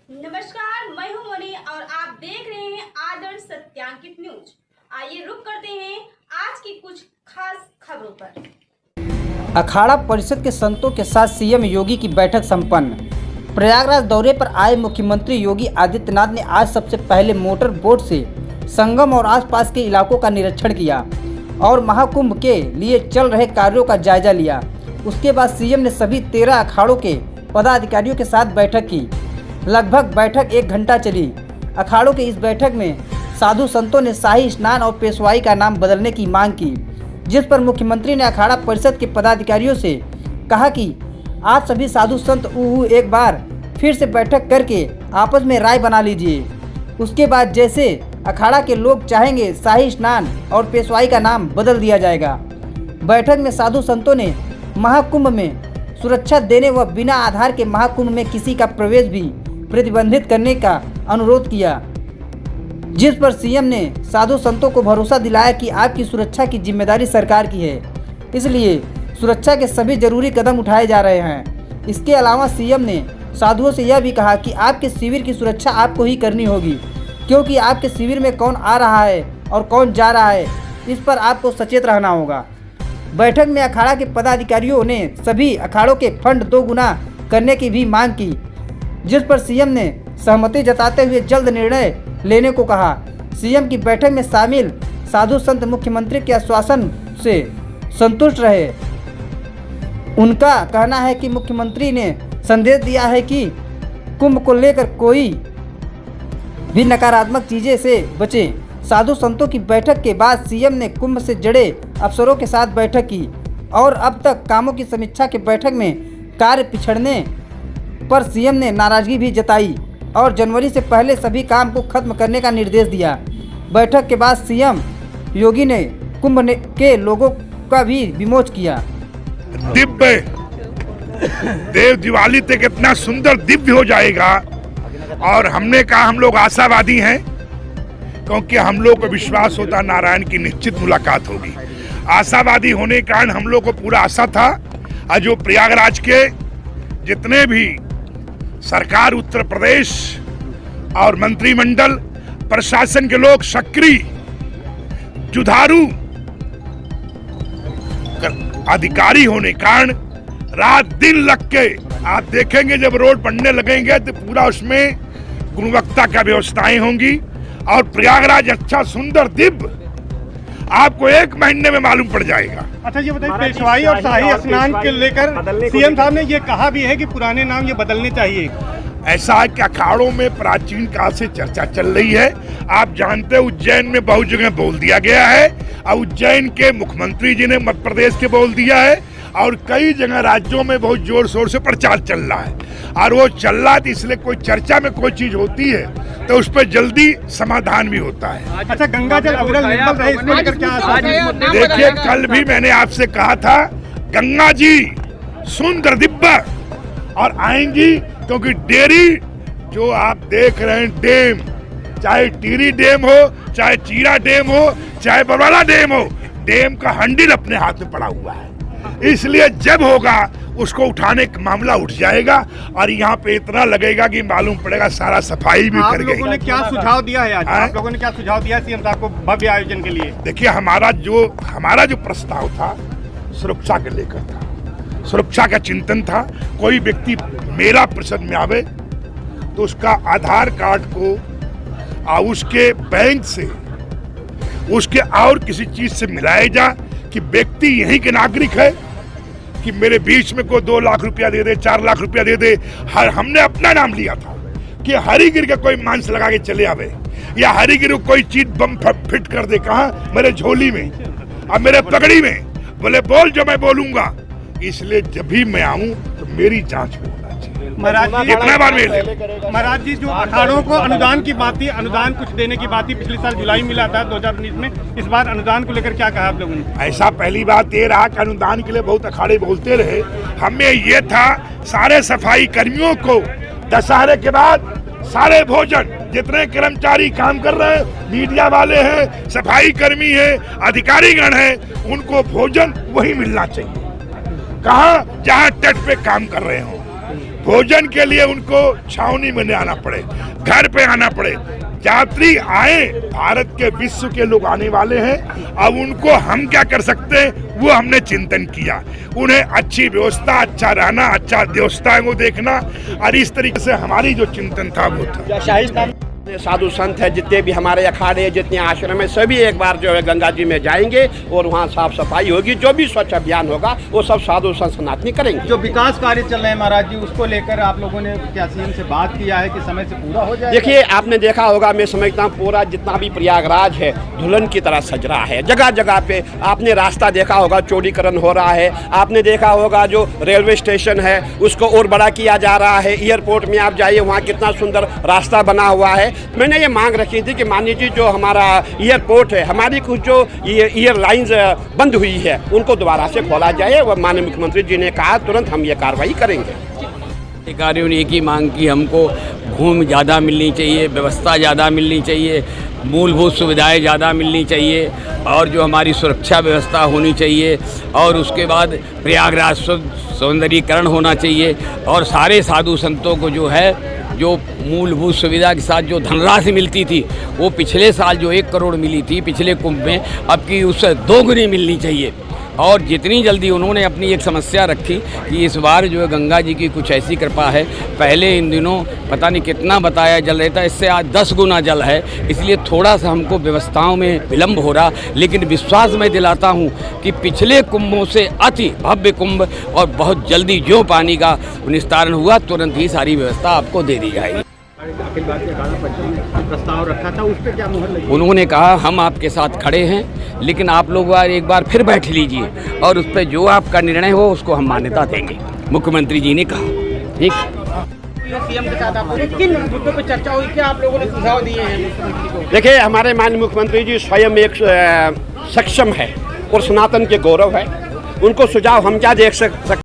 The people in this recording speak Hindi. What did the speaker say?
नमस्कार, मैं हूं मणि और आप देख रहे हैं आदर्श सत्यांकित न्यूज। आइए रुक करते हैं आज की कुछ खास खबरों पर। अखाड़ा परिषद के संतों के साथ सीएम योगी की बैठक संपन्न। प्रयागराज दौरे पर आए मुख्यमंत्री योगी आदित्यनाथ ने आज सबसे पहले मोटर बोट से संगम और आसपास के इलाकों का निरीक्षण किया और महाकुंभ के लिए चल रहे कार्यों का जायजा लिया। उसके बाद सीएम ने सभी 13 अखाड़ों के पदाधिकारियों के साथ बैठक की। लगभग बैठक 1 घंटा चली। अखाड़ों की इस बैठक में साधु संतों ने शाही स्नान और पेशवाई का नाम बदलने की मांग की, जिस पर मुख्यमंत्री ने अखाड़ा परिषद के पदाधिकारियों से कहा कि आज सभी साधु संत एक बार फिर से बैठक करके आपस में राय बना लीजिए। उसके बाद जैसे अखाड़ा के लोग चाहेंगे शाही स्नान और पेशवाई का नाम बदल दिया जाएगा। बैठक में साधु संतों ने महाकुंभ में सुरक्षा देने व बिना आधार के महाकुंभ में किसी का प्रवेश भी प्रतिबंधित करने का अनुरोध किया, जिस पर सीएम ने साधु संतों को भरोसा दिलाया कि आपकी सुरक्षा की जिम्मेदारी सरकार की है, इसलिए सुरक्षा के सभी जरूरी कदम उठाए जा रहे हैं। इसके अलावा सीएम ने साधुओं से यह भी कहा कि आपके शिविर की सुरक्षा आपको ही करनी होगी, क्योंकि आपके शिविर में कौन आ रहा है और कौन जा रहा है, इस पर आपको सचेत रहना होगा। बैठक में अखाड़ा के पदाधिकारियों ने सभी अखाड़ों के फंड 2 गुना करने की भी मांग की, जिस पर सीएम ने सहमति जताते हुए जल्द निर्णय लेने को कहा। सीएम की बैठक में शामिल साधु संत मुख्यमंत्री के आश्वासन से संतुष्ट रहे। उनका कहना है कि मुख्यमंत्री ने संदेश दिया है कि कुंभ को लेकर कोई भी नकारात्मक चीज़ें से बचे। साधु संतों की बैठक के बाद सीएम ने कुंभ से जुड़े अफसरों के साथ बैठक की और अब तक कामों की समीक्षा के बैठक में कार्य पिछड़ने पर सीएम ने नाराजगी भी जताई और जनवरी से पहले सभी काम को खत्म करने का निर्देश दिया। बैठक के बाद सीएम योगी ने कुंभ के लोगों का भी विमोचन किया। दिव्य देव दिवाली तक इतना सुंदर दिव्य हो जाएगा और हमने कहा हम लोग आशावादी हैं, क्योंकि हम लोग को विश्वास होता नारायण की निश्चित मुलाकात होगी। आशावादी होने के कारण हम लोग को पूरा आशा था। और जो प्रयागराज के जितने भी सरकार, उत्तर प्रदेश और मंत्रिमंडल प्रशासन के लोग सक्रिय जुझारू अधिकारी होने के कारण रात दिन लग के आप देखेंगे, जब रोड बनने लगेंगे तो पूरा उसमें गुणवत्ता का व्यवस्थाएं होंगी और प्रयागराज अच्छा सुंदर दिव्य आपको 1 महीने में मालूम पड़ जाएगा। अच्छा, ये बताइए, पेशवाई और शाही स्नान के लेकर सीएम साहब ने ये कहा भी है कि पुराने नाम ये बदलने चाहिए। ऐसा है कि अखाड़ों में प्राचीन काल से चर्चा चल रही है। आप जानते हैं उज्जैन में बहुत जगह बोल दिया गया है और उज्जैन के मुख्यमंत्री जी ने मध्य प्रदेश के बोल दिया है और कई जगह राज्यों में बहुत जोर शोर से प्रचार चल रहा है और वो चल रहा है, इसलिए कोई चर्चा में कोई चीज होती है तो उस पर जल्दी समाधान भी होता है। अच्छा, गंगा जल अविरल निर्मल रहे, इसको लेकर क्या? देखिए, कल भी मैंने आपसे कहा था गंगा जी सुंदर दिव्य और आएंगी, क्योंकि डेरी जो आप देख रहे हैं डैम, चाहे टिहरी डैम हो, चाहे चीरा डैम हो, चाहे बरवाला डैम हो, डैम का हैंडल अपने हाथ में पड़ा हुआ है। इसलिए जब होगा उसको उठाने का मामला उठ जाएगा और यहाँ पे इतना लगेगा कि मालूम पड़ेगा सारा सफाई भी कर गई। आप लोगों ने क्या सुझाव दिया है आज? आप लोगों ने क्या सुझाव दिया सीएम साहब को भव्य आयोजन के लिए? देखिए, हमारा जो प्रस्ताव था सुरक्षा के लेकर था, सुरक्षा का चिंतन था। कोई व्यक्ति मेरा परिषद में आवे तो उसका आधार कार्ड को और उसके बैंक से उसके और किसी चीज से मिलाया जा कि व्यक्ति यहीं के नागरिक है, कि मेरे बीच में कोई 2 लाख रुपया दे दे, 4 लाख रुपया दे दे। हमने अपना नाम लिया था कि हरिगिर का कोई मांस लगा के चले आवे या हरिगिर को कोई चीज बम फिट कर दे, कहा मेरे झोली में और मेरे पगड़ी में, बोले बोल जो मैं बोलूंगा। इसलिए जब भी मैं आऊं तो मेरी जांच में होना चाहिए। महाराज जी, जो अखाड़ों को अनुदान की बात थी, अनुदान कुछ देने की बात थी, पिछले साल जुलाई मिला था 2019 में, इस बार अनुदान को लेकर क्या कहा आप लोगों ने? ऐसा पहली बात ये रहा कि अनुदान के लिए बहुत अखाड़े बोलते रहे। हमें ये था सारे सफाई कर्मियों को दशहरे के बाद सारे भोजन, जितने कर्मचारी काम कर रहे हैं, मीडिया वाले हैं, सफाई कर्मी हैं, अधिकारीगण हैं, उनको भोजन वही मिलना चाहिए। कहाँ? जहाँ तट पे काम कर रहे हो। भोजन के लिए उनको छावनी में नहीं आना पड़े, घर पे आना पड़े। यात्री आए, भारत के विश्व के लोग आने वाले हैं, अब उनको हम क्या कर सकते हैं वो हमने चिंतन किया। उन्हें अच्छी व्यवस्था, अच्छा रहना, अच्छा देवस्थान को देखना, और इस तरीके से हमारी जो चिंतन था वो था। साधु संत है, जितने भी हमारे अखाड़े, जितने आश्रम है, सभी एक बार जो है गंगा जी में जाएंगे और वहाँ साफ सफाई होगी। जो भी स्वच्छ अभियान होगा वो सब साधु संत सनातनी करेंगे। जो विकास कार्य चल रहे हैं महाराज जी, उसको लेकर आप लोगों ने क्या सीएम से बात किया है कि समय से पूरा हो जाए? देखिए, आपने देखा होगा, मैं समझता हूँ पूरा जितना भी प्रयागराज है दुल्हन की तरह सज रहा है। जगह जगह पे आपने रास्ता देखा होगा, चौड़ीकरण हो रहा है। आपने देखा होगा जो रेलवे स्टेशन है उसको और बड़ा किया जा रहा है। एयरपोर्ट में आप जाइए, वहाँ कितना सुंदर रास्ता बना हुआ है। मैंने ये मांग रखी थी कि माननीय जी, जो हमारा एयरपोर्ट है, हमारी कुछ जो एयरलाइंस बंद हुई है उनको दोबारा से खोला जाए। वह माननीय मुख्यमंत्री जी ने कहा तुरंत हम ये कार्रवाई करेंगे। अधिकारियों ने एक ही मांग की, हमको भूमि ज़्यादा मिलनी चाहिए, व्यवस्था ज़्यादा मिलनी चाहिए, मूलभूत सुविधाएं ज़्यादा मिलनी चाहिए, और जो हमारी सुरक्षा व्यवस्था होनी चाहिए, और उसके बाद प्रयागराज सौंदर्यीकरण होना चाहिए, और सारे साधु संतों को जो है जो मूलभूत सुविधा के साथ जो धनराशि मिलती थी वो पिछले साल जो 1 करोड़ मिली थी पिछले कुंभ में, अब की उससे दोगुनी मिलनी चाहिए। और जितनी जल्दी उन्होंने अपनी एक समस्या रखी कि इस बार जो है गंगा जी की कुछ ऐसी कृपा है, पहले इन दिनों पता नहीं कितना बताया जल रहता, इससे आज 10 गुना जल है, इसलिए थोड़ा सा हमको व्यवस्थाओं में विलम्ब हो रहा। लेकिन विश्वास मैं दिलाता हूँ कि पिछले कुंभों से अति भव्य कुंभ और बहुत जल्दी जो पानी का निस्तारण हुआ, तुरंत ही सारी व्यवस्था आपको दे दी जाएगी। अखिल भारतीय अखाड़ा परिषद ने प्रस्ताव रखा था, उस पर क्या मुहर लगी? उन्होंने कहा हम आपके साथ खड़े हैं, लेकिन आप लोग एक बार फिर बैठ लीजिए और उस पर जो आपका निर्णय हो उसको हम मान्यता देंगे, मुख्यमंत्री जी ने कहा। ठीक, सीएम के साथ आप किन मुद्दों पर चर्चा हुई, क्या आप लोगों ने सुझाव दिए हैं मुख्यमंत्री को? देखिए, हमारे माननीय मुख्यमंत्री जी स्वयं एक सक्षम है और सनातन के गौरव है। उनको सुझाव हम क्या देख सकते